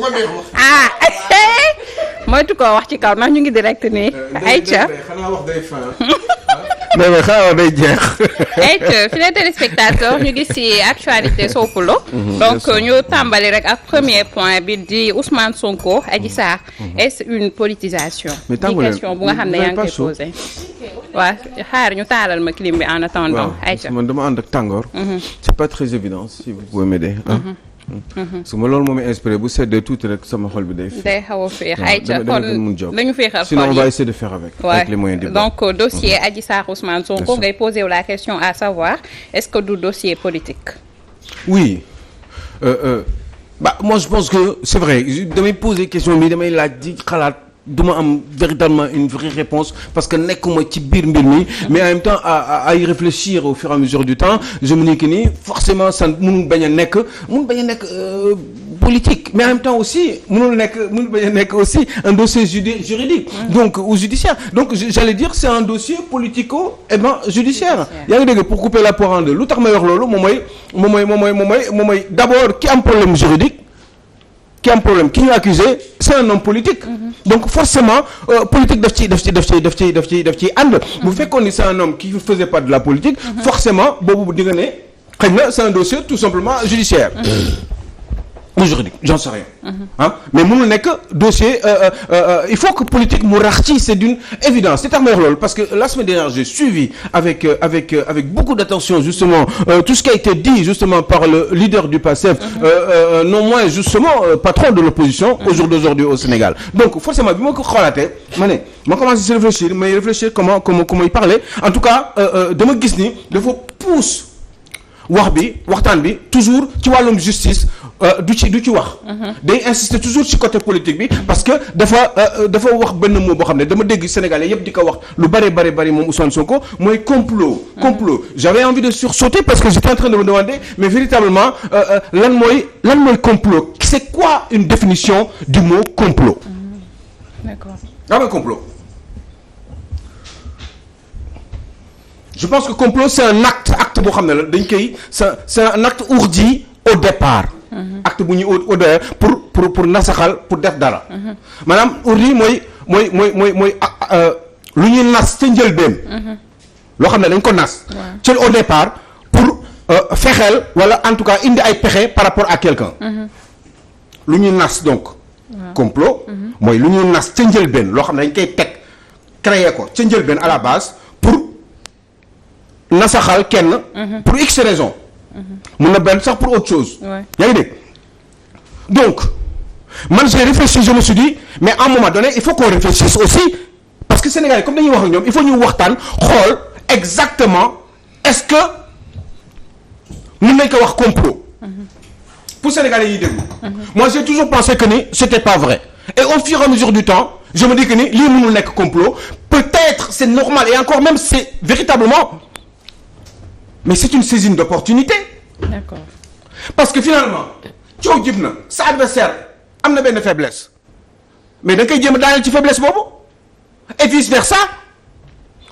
ko neex moytu ko wax ci kaw ndax ñu ngi direct nii. ayca xanaa wax day fin. mais xanaa wax day jeex. ayca fi les téléspectateurs ñu gis ci actualité Sopolo. donc ñu tàmbali rek ak premier point bi di Ousmane Sonko Adji Sarr. est-ce une politisation. mais di question bu nga xam ne yaa ngi koy posé. waaw xaar ñu taalal ma clim bi en attendant. ayca man dama ànd ak tàngoor. c'est pas très évident si vous pouvez m'aider. su ma loolu moom inspiré bu seddee tuuti rek sama xol bi day xaw a féex ayca kon dañu féexal xol yi sinon on va essayer de faire avec les moyens du bord. donc dossier Adji Sarr Ousmane Sonko ngay posé wu la question à savoir est-ce que du dossier politique. oui moi je pense que c'est vrai damay poser question bi damay laaj di xalaat duma am véritablement une vraie réponse parce que nekkuma ci biir mbir mi mais en même temps à y réfléchir au fur et à mesure du temps je me dis que ni forcément ça mënul bañ a nekk politique mais en même temps aussi mënul bañ a nekk aussi un dossier juridique donc ou judiciaire donc j'allais dire c'est un dossier politico judiciaire yaa ngi dégg pour couper la poire en deux lu tax may wax loolu moom mooy d'abord ki am problème juridique qui a un problème qui ñu accusé c'est un homme politique donc forcément politique daf ci ànd bu fekkoon ni c'est un homme qui faisait pas de la politique forcément boobu di nga ne xëy na c'est un dossier tout simplement judiciaire ou juridique j'en sais rien mais mënul nekk dossier il faut que politique mu rax ci c'est d'une évidence c'est tax may wax loolu parce que la semaine dernière j'ai suivi avec beaucoup d'attention justement tout ce qui a été dit justement par le leader du PASTEF non moins justement patron de l'opposition au jour d'aujourd'hui au Sénégal donc forcément bi ma ko xoolaatee ma commencé à réfléchir comment il parlait en tout cas dama gis ni dafa pousse waxtaan bi toujours ci wàllum justice du ci wax day insister toujours ci côté politique bi parce que dafa wax benn mot boo xam ne dama dégg Sénégalais yëpp di ko wax lu bari moom Ousmane Sonko mooy complot j'avais envie de sursauter parce que j'étais en train de me demander mais véritablement lan mooy complot c'est quoi une définition du mot complot d'accord mooy complot je pense que complot c'est un acte boo xam ne la dañ koy c'est un acte ourdi au départ acte bu ñuy au départ pour nasaxal pour def dara maanaam ourdi mooy lu ñuy nas ca njëlbeen loo xam ne dañ ko nas ci au départ pour fexeel wala en tout cas indi ay pexe par rapport à quelqu'un lu ñuy nas donc complot mooy lu ñuy nas ca njëlbeen loo xam ne dañ koy teg créer ko ca njëlbeen à la base nasaxal kenn pour x raison mun na benn sax pour autre chose yaa ngi dégg donc man j'ai réfléchi je me suis dit mais à un moment donné il faut qu'on réfléchisse aussi parce que Sénégalais comme dañuy wax ak ñoom il faut ñu waxtaan xool exactement est-ce que mën nañ ko wax complot pour Sénégalais yi déglu moi j'ai toujours pensé que ni c'était pas vrai et au fur et à mesure du temps je me dis que ni lii mënul nekk complot peut-être c'est normal et encore même c'est véritablement mais c'est une saisine d'opportunité. D'accord. Parce que finalement coow jib na sa adversaire am na benn faiblesse mais da nga koy jéem a daaneel ci faiblesse boobu et vice versa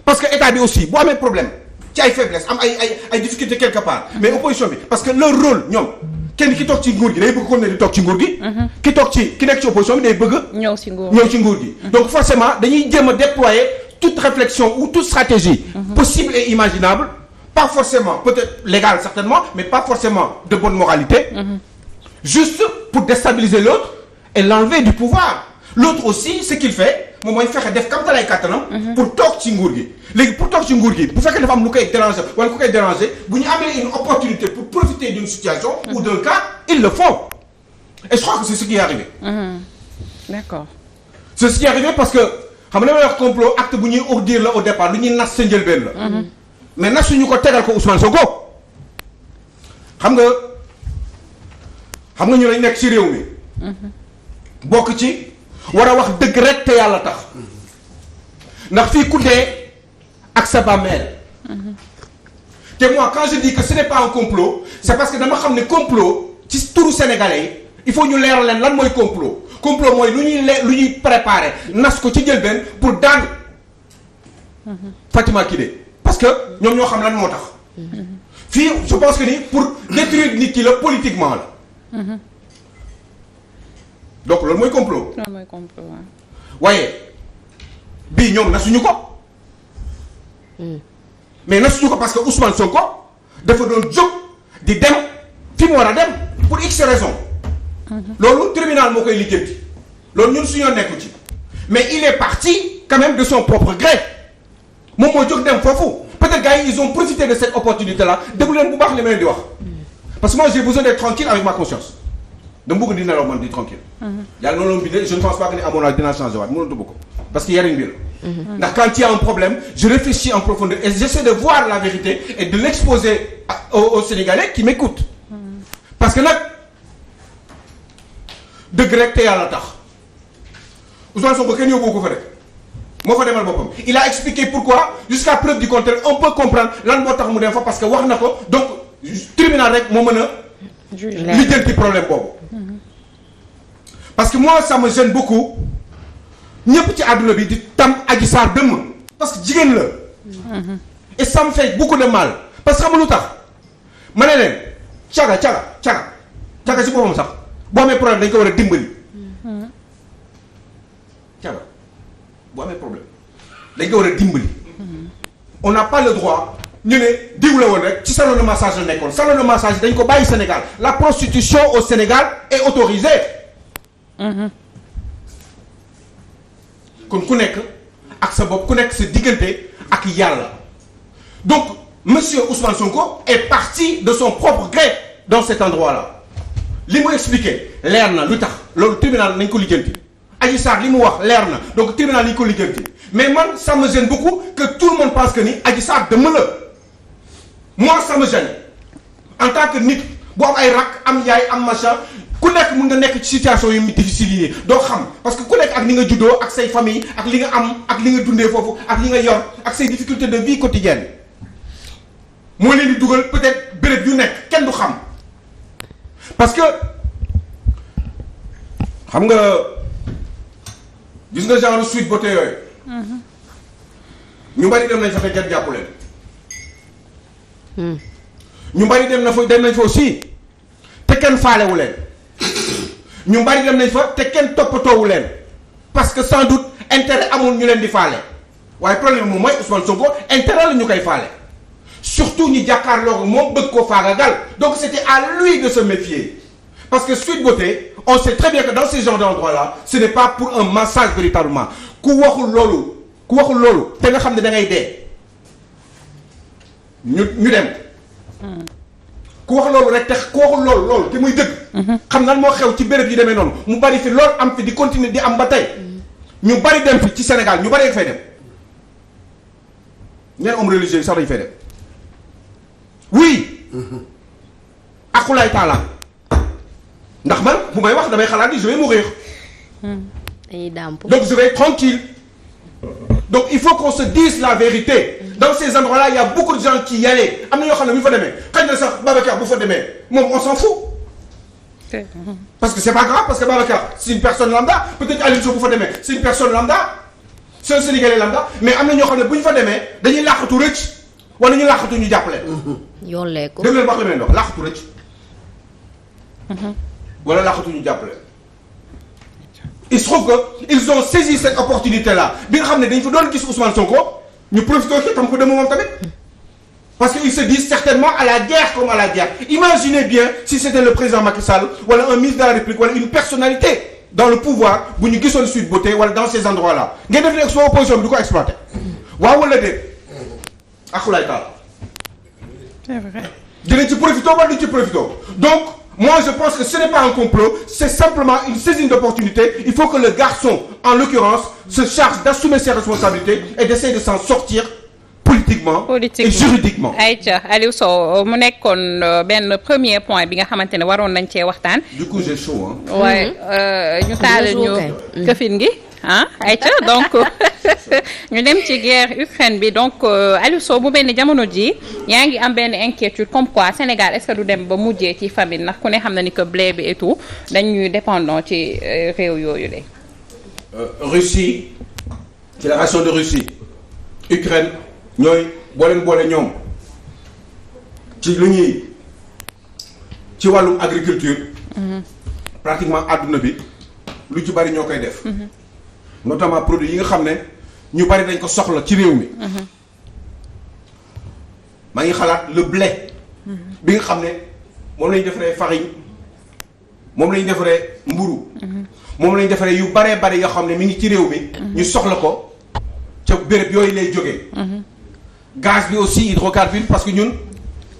parce que état bi aussi bu amee problème ci ay faiblesse am ay difficultés quelque part mais opposition bi parce que leur rôle ñoom kenn ki toog ci nguur gi day bëgg continuer di toog ci nguur gi. ki nekk ci opposition bi day bëgg. ñëw ci nguur gi. donc forcément dañuy jéem a déployer toute réflexion ou toute stratégie possible et imaginable. Pas forcément, peut-être légal certainement, mais pas forcément de bonne moralité, juste pour déstabiliser l'autre et l'enlever du pouvoir. L'autre aussi, ce qu'il fait, moom mooy fexe def comme lay kàttanam pour toog ci nguur gi léegi pour toog ci nguur gi bu fekkee dafa am lu koy déranger wala ku koy déranger bu ñu amee une opportunité pour profiter d'une situation ou d'un cas, ils le font. Et je crois que c'est ce qui est arrivé. D'accord. C'est ce qui est arrivé parce que xam nga damay wax complot acte bu ñuy ourdir la au départ lu ñuy nas sa njëlbeen la. mais nasuñu ko tegal ko Ousmane Sonko xam nga ñu lañ nekk ci réew mi bokk ci war a wax dëgg rek te yàlla tax ndax fii ku dee ak sa bàmmeel te moi quand je dis que ce n'est pas un complot c'est parce que dama xam ne complot ci turu sénégalais yi il faut ñu leeral leen lan mooy complot mooy lu ñuy préparer nas ko ci njëlbeen pour daan Fatima Kidé parce que ñoom ñoo xam lan moo tax fii je pense que ni pour détruire nit ki la politiquement la donc loolu mooy complot. loolu mooy complot waaye bii ñoom nasuñu ko. mais nasuñu ko parce que Ousmane Sonko dafa doon jóg di dem fi mu war a dem pour x raison. loolu tribunal moo koy lijjanti loolu ñun suñoo nekku ci mais il est parti quand même de son propre gré moom moo jóg dem foofu peut-être gars yi ils ont profité de cette opportunité là déglu leen bu baax li ma leen di wax parce que moi j'ai besoin d'être tranquille avec ma conscience dama bëgg di nelaw man di tranquille yàlla noonu la bindee je ne pense pas que ni amoon naa dinaa changer waat mënatu ko parce que yariñ bi la ndax quand il y a un problème je réfléchis en profondeur et j'essaie de voir la vérité et de l'exposer aux Sénégalais qui m'écoutent parce que nag dëgg rek te yàlla tax Ousmane Sonko kenn yóbbu ko fa rek moo fa demal boppam il a expliqué pourquoi jusqu'à preuve du contraire on peut comprendre lan moo tax mu dem fa parce que wax na ko donc tribunal rek moo mën a lijjanti problème boobu parce que moi ça me gêne beaucoup ñëpp ci àdduna bi di tam Adji Sarr dëmm parce que jigéen la et ça me fait beaucoup de mal parce que xam nga lu tax ma ne leen caga si boppam sax boo amee problème dañ ko war a dimbali caga boo amee problème dañ ko war a dimbali on n'a pas le droit ñu ne diw la woon rek ci salon de massage la nekkoon salon de massage dañ ko bàyyi Sénégal la prostitution au Sénégal est autorisée kon ku nekk ak sa bopp ku nekk sa diggante ak yàlla donc monsieur Ousmane Sonko est parti de son propre gré dans cet endroit-là li mu expliqué leer na lu tax loolu tribunal nañ ko lijjanti Adji Sarr li mu wax leer na donc tribunal nañ ko lijjanti mais man ça me gêne beaucoup que tout le monde pense que ni Adji Sarr dëmm la moi ça me gêne en tant que nit bu am ay rak am yaay am machin ku nekk mun nga nekk ci situation yu difficile yi doo xam parce que ku nekk ak ni nga juddoo ak say famille ak li nga am ak li nga dundee foofu ak li nga yor ak say difficultés de vie quotidienne moo leen di dugal peut-être béréb yu nekk kenn du xam parce que xam nga gis nga genre Sweet Beauté yooyu ñu bari dem nañ fa te kenn jàppu leen ñu bari dem nañ fa aussi te kenn faalewu leen ñu bari dem nañ fa te kenn toppatoowu leen parce que sans doute intérêt amul ñu leen di faale waaye problème moom mooy Ousmane Sonko intérêt la ñu koy faale surtout ñu jàkkaarloo moom bëgg koo faagagal donc c'était à lui de se méfier parce que Sweet Beauté on sait très bien que dans ces genres d'endroits là ce n'est pas pour un massage véritablement ku waxul loolu te nga xam ne da ngay dee ñu dem ku wax loolu rek te ku waxul loolu te muy dëgg xam nan moo xew ci béréb yi demee noonu mu bari fi loolu am fi di continuer di am ba tey ñu bari dem fi ci Sénégal ñu bari fay dem ñenn homme religieux yi sax dañu fay dem oui akulaay taala ndax man bu may wax damay xalaat ni je vais mourir donc je vais être tranquille donc il faut qu'on se dise la vérité dans ces endroits-là il y a beaucoup de gens qui y allaient am na ñoo xam ne bu ñu fa demee xëy na sax Babacar bu fa demee moom on s'en fout parce que c'est pas grave parce que Babacar c'est une personne lambda peut-être Aliou Sow bu fa demee c'est une personne lambda c'est un Sénégalais lambda mais am na ñoo xam ne bu ñu fa demee dañuy làqatu rëcc wala ñu làqatu ñu jàppale yollee ko dégg leen wax li may wax làqatu rëcc wala làqatu ñu jàppale il se trouve que ils ont saisi cette opportunité-là bi nga xam ne dañ fa doon gis Ousmane Sonko ñu profité ci tam ko dem moom tamit parce que ils se disent certainement à la guerre comme à la guerre imaginez bien si c'était le président Macky Sall wala un ministre de la République wala une personnalité dans le pouvoir bu ñu gisoon Sweet Beauté wala dans ces endroits-là ngeen def ne opposition bi du ko exploiter waaw wala déet akulaay taal c'est vrai dinañ ci profité wala duñ ci profité donc moi je pense que ce n'est pas un complot c'est simplement une saisine d'opportunité il faut que le garçon en l'occurrence se charge d'assumer ses responsabilités et d'essayer de s'en sortir politiquement et juridiquement. ayca Aliou Sow mu nekkoon benn premier point bi nga xamante ne waroon nañ cee waxtaan. du coup j'ai chaud hein. waaye ñu taal ñu këfin gi ah ayca donc ñu dem ci guerre Ukraine bi donc Aliou Sow mu benn jamono ji yaa ngi am benn inquiétude comme quoi Sénégal est-ce que du dem ba mujjee ci famine ndax ku ne xam na ni que blé bi et tout dañuy dépendant ci réew yooyu de. Russie Fédération de Russie Ukraine ñooy boole ñoom ci lu ñuy ci wàllum agriculture. pratiquement àdduna bi lu ci bari ñoo koy def. notamment produit yi nga xam ne ñu bari dañ ko soxla ci réew mi. maa ngi xalaat le blé. bi nga xam ne moom la ñu defaree farine moom la ñu defaree mburu moom la ñu defaree yu baree bari yoo xam ne mi ngi ci réew mi. ñu soxla ko ca béréb yooyu lay jógee. gaz bi aussi hydrocarbure parce que ñun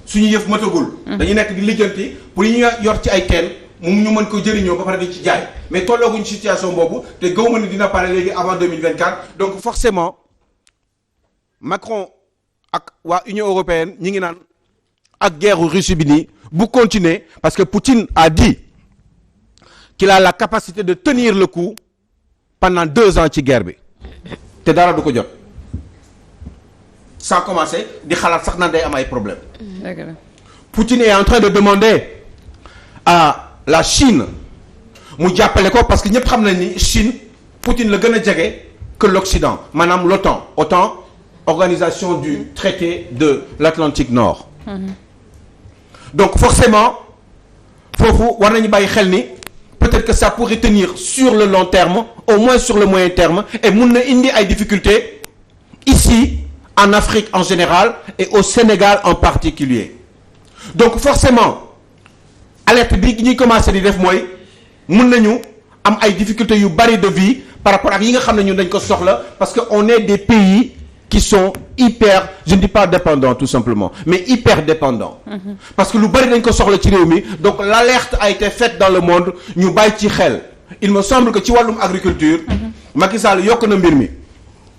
suñu yëf matagul. dañu nekk di lijjanti pour yi ñu yor ci ay teen ñu mën ko jëriñoo ba pare di ci jaay mais tollooguñ situation boobu te gaw ma ni dina pare léegi avant 2024. donc forcément Macron ak waa Union européenne ñi ngi naan ak guerre Russie bi nii bu continuer parce que Poutine a dit qu'il a la capacité de tenir le coup pendant 2 ans ci guerre bi te dara du ko jot sans commencer di xalaat sax naan day am ay problème Poutine est en train de demander à la Chine mu jàppale ko parce que ñëpp xam nañ ni Chine Poutine la gën a jege que l'Occident maanaam l'OTAN organisation du traité de l'Atlantique Nord. Donc forcément foofu war nañu bàyyi xel ni peut-être que ça pourrait tenir sur le long terme au moins sur le moyen terme et mun na indi ay difficultés ici en Afrique en général et au Sénégal en particulier donc forcément alerte bi ñuy commencer di def mooy mun nañu am ay difficultés yu bari de vie par rapport ak yi nga xam ne ñun dañ ko soxla parce que on est des pays qui sont hyper je ne dis pas dépendants tout simplement mais hyper dépendants parce que lu bari dañ ko soxla ci réew mi donc l'alerte a été faite dans le monde ñu bàyyi ci xel il me semble que ci wàllum agriculture Macky Sall yokk na mbir mi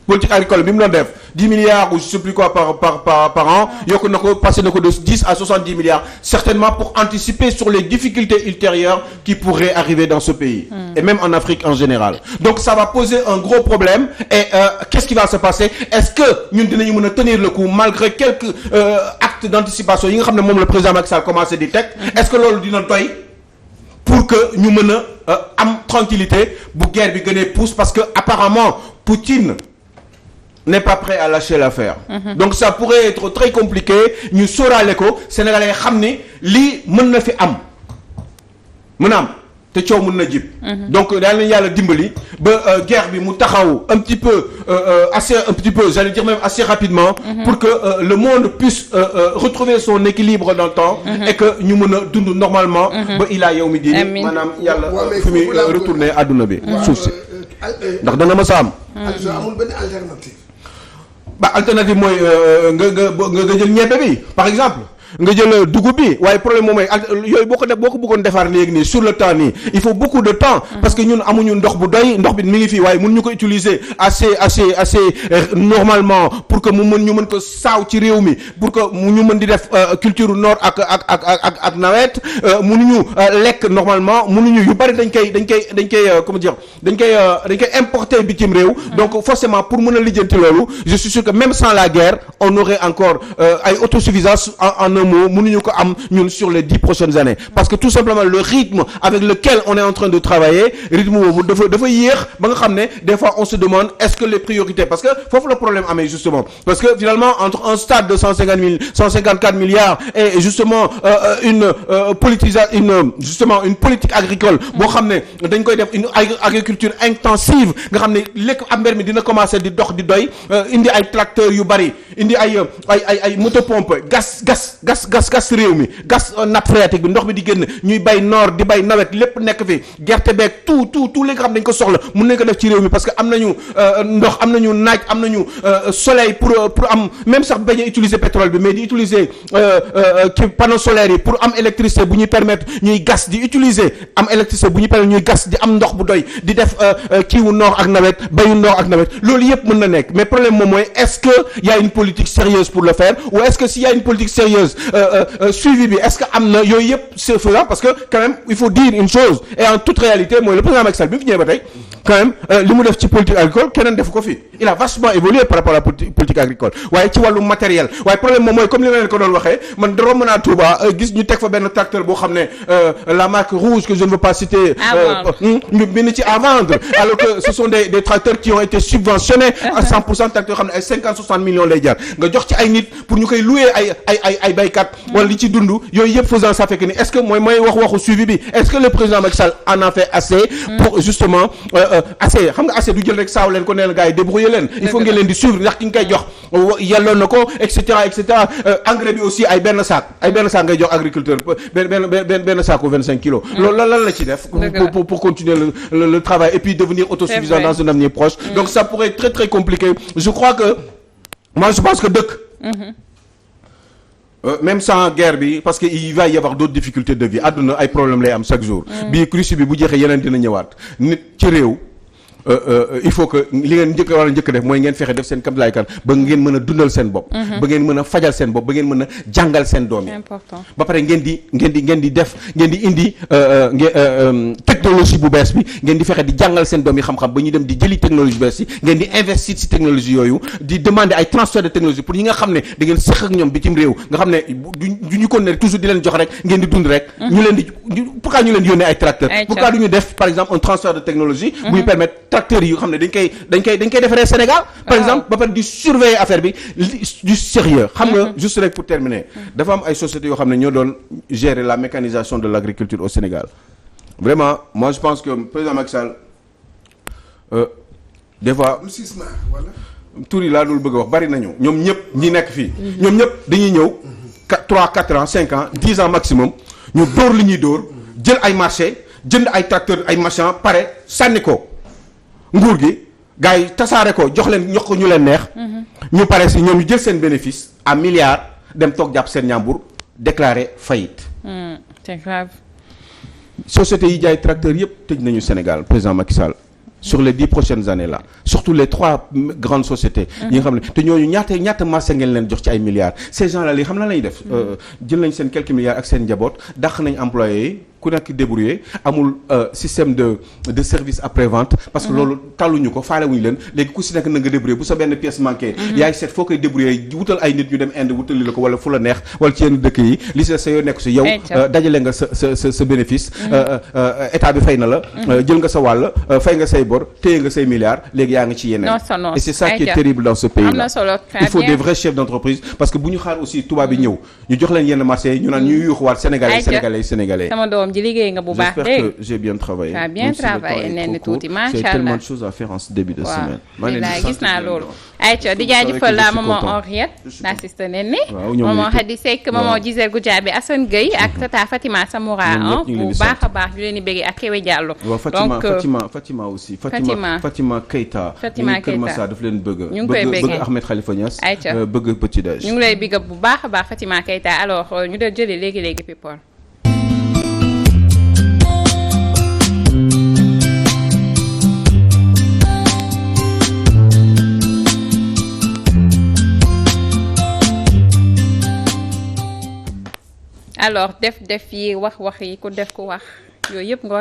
politique agricole bi mu doon def 10 milliards ou je sais plus quoi par an yokk na ko passé na ko de 10 à 70 milliards certainement pour anticiper sur les difficultés ultérieures qui pourraient arriver dans ce pays et même en Afrique en général donc ça va poser un gros problème et qu'est-ce qui va se passer est-ce que ñun dinañu mën a tenir le coup malgré quelques actes d'anticipation yi nga xam ne moom le président Macky Sall commencé di teg est-ce que loolu dina doy pour que ñu mën a am tranquillité bu guerre bi gënee pousse parce que apparemment Poutine n'est pas prêt à lâcher l'affaire. Donc ça pourrait être très compliqué ñu sóoraale ko sénégalais xam ni lii mën na fi am mën na am te coow mën na jib. donc daal nañu yàlla dimbali ba guerre bi mu taxaw un petit peu j'allais dire même assez rapidement. pour que le monde puisse retrouver son équilibre dans le temps. et que ñu mën a dund normalement. ba ilaa yow mi diini maanaam yàlla fi muy retourner adduna bi. suuf si ndax dana ma sa am. amul benn alternative. ba alternative mooy nga jël ñebe bi par exemple nga jël dugub bi waaye problème moom mooy yooyu boo ko bëggoon defar léegi nii sur le temps nii il faut beaucoup de temps parce que ñun amuñu ndox bu doy ndox bi mi ngi fii waaye mënuñu ko utiliser assez normalement pour que ñu mën ko saaw ci réew mi pour que ñu mën di def culture noor ak nawet mënuñu lekk normalement mënuñu yu bari dañ koy comment dire dañ koy importer bitim réew donc forcément pour mën a lijjanti loolu je suis sûr que même sans la guerre on aurait encore ay autosuffisance en un mot mënuñu ko am ñun sur les 10 prochaines années parce que tout simplement le rythme avec lequel on est en train de travailler rythme boobu dafa yéex ba nga xam ne des fois on se demande est-ce que les priorités parce que foofu le problème amee justement parce que finalement entre un stade de 154 milliards et justement une politique agricole boo xam ne dañ koy def une agriculture intensive nga xam ne lekk am mbir mi dina commencer di dox di doy indi ay tracteurs yu bari indi ay motopompe gas réew mi gas nappe phréatique bi ndox bi di génn ñuy bay noor di bay nawet lépp nekk fi gerte beeg tout li nga xam dañ ko soxla mun nañ ko def ci réew mi parce que am nañu ndox am nañu naaj am nañu soleil pour am même sax bañ a utiliser pétrole bi mais di utiliser panneaux solaires yi pour am électricité bu ñuy permettre ñuy gas di utiliser am électricité bu ñuy permettre ñuy gas di am ndox bu doy di def kiiwu noor ak nawet bayu noor ak nawet loolu yëpp mën na nekk mais problème moom mooy est-ce que y a une politique sérieuse pour le faire ou est-ce que s'il y a une politique sérieuse suivi bi est-ce que am na yooyu yëpp c'est faisable parce que quand même il faut dire une chose et en toute réalité mooy le président Macky Sall bi mu fi ñëwee ba tey quand même li mu def ci politique agricole keneen def ko fi il a vachement évolué par rapport à la politique agricole waaye ci wàllu matériel waaye problème moom mooy comme li ma leen ko doon waxee man romb naa Touba gis ñu teg fa benn tracteur boo xam ne la marque rouge que je ne veux pas citer ñu bind ci à vendre alors que ce sont des tracteurs qui ont été subventionnés à 100% tracteurs yoo xam ne ay 50-60 millions lay jar nga jox ci ay nit pour ñu koy louer ay baykat wala li ci dund yooyu yëpp faisant ça fait que ni est-ce que mooy waxu suivi bi est-ce que le président Macky Sall en a fait assez pour justement assez xam nga assez du jël rek saaw leen ko neen gars yi débrouiller leen il faut ngeen leen di suivre ndax ki nga koy jox yelloon na ko et cetera engrais bi aussi ay benn sac ngay jox agriculteur benn sac ou 25 kilos loolu lan la ci def pour continuer le travail et puis devenir autosuffisant dans un avenir proche donc ça pourrait être très très compliqué je crois que moi je pense que dëkk même sans guerre bi parce que il va y avoir d'autres difficultés de vie àdduna ay problème lay am chaque jour bii crise bi bu jeexee yeneen dina ñëwaat nit ci réew il faut que li ngeen war a njëkk def mooy ngeen fexe def seen kamlaay kan ba ngeen mën a dundal seen bopp ba ngeen mën a fajal seen bopp ba ngeen mën a jàngal seen doom yi ba pare ngeen di indi technologie bu bees bi ngeen di fexe di jàngal seen doom yi xam-xam ba ñu dem di jëli technologie bu bees yi ngeen di investir ci technologie yooyu di demander ay transfert de technologie pour ñi nga xam ne da ngeen séq ak ñoom bitim réew nga xam ne du ñu ko ne toujours di leen jox rek ngeen di dund rek ñu leen di pourquoi ñu leen di yónnee ay tracteurs pourquoi du ñu def par exemple un transfert de technologie buy permettre tracteurs yi xam ne dañ koy defaree Sénégal par exemple ba pare di surveiller affaire bi du sérieux xam nga juste rek pour terminer dafa am ay sociétés yoo xam ne ñoo doon gérer la mécanisation de l'agriculture au Sénégal vraiment moi je pense que président Macky Sall des fois tur yi laa dul bëgg a wax bari nañu ñoom ñëpp ñi nekk fii ñoom ñëpp dañuy ñëw 3-4 ans 5 ans 10 ans maximum ñu dóor li ñuy dóor jël ay marché jënd ay tracteurs ay machin pare sànni ko nguur gi gars yi tasaare ko jox ko ñu leen neex ñu pare si ñoom ñu jël seen bénéfice à milliards dem toog jàpp seen ñàmbur déclarer faillite c'est grave sociétés yi jaay tracteurs yëpp tëj nañu Sénégal président Macky Sall sur les 10 prochaines années là surtout les 3 grandes sociétés yi nga xam ne te ñooñu ñaata marché ngeen leen jox ci ay milliards ces gens là li xam na lañuy def jël nañ seen quelques milliards ak seen njaboot dàq nañ employés yi ku nekk débrouillé amul système de service après vente parce que loolu tàlluñu ko faalewuñu leen léegi ku si nekk na nga débrouillé bu sa benn pièce manqué yaay seet foo koy débrouillé wutal ay nit ñu dem Inde wutali la ko wala fu la neex wala ci yenn dëkk yi li sa yoo nekk si yow dajale nga sa bénéfice état bi fay na la jël nga sa wàll fay nga say bor téye nga say milliards léegi yaa ngi ci yeneen et c'est ça qui est terrible dans ce pays là il faut des vrais chefs d'entreprise parce que bu ñu xaar aussi tubaab bi ñëw ñu jox leen yenn marché yi ñu naan ñuy yuuxuwaat sénégalais ji liggéey nga bu baax j'espère que j'ai bien travaillé. Tu as bien travaillé nee na tuuti macha allah j'ai tellement de choses à faire en ce début de semaine. waaw gis naa loolu. ayca di jaajëfal la maman Henriette l'assistant Néné. waaw maman Khady Seck maman Gisèle Goudiaby Assane Gueye ak tata Fatima Samoura bu baax a baax ñu leen di bëggee ak Kéwé Diallo. donc Fatima aussi. Fatima Keita. Fatima Keita Kër Massa daf leen bëgg. ñu ngi koy bëggee bëgg Ahmed Khalifa Niass. ayca bëgg Petit Déj. ñu ngi lay big up bu baax a baax Fatima Keita alors ñu def jëli léegi people. alors def yi wax yi ku def ku wax yooyu yëpp nga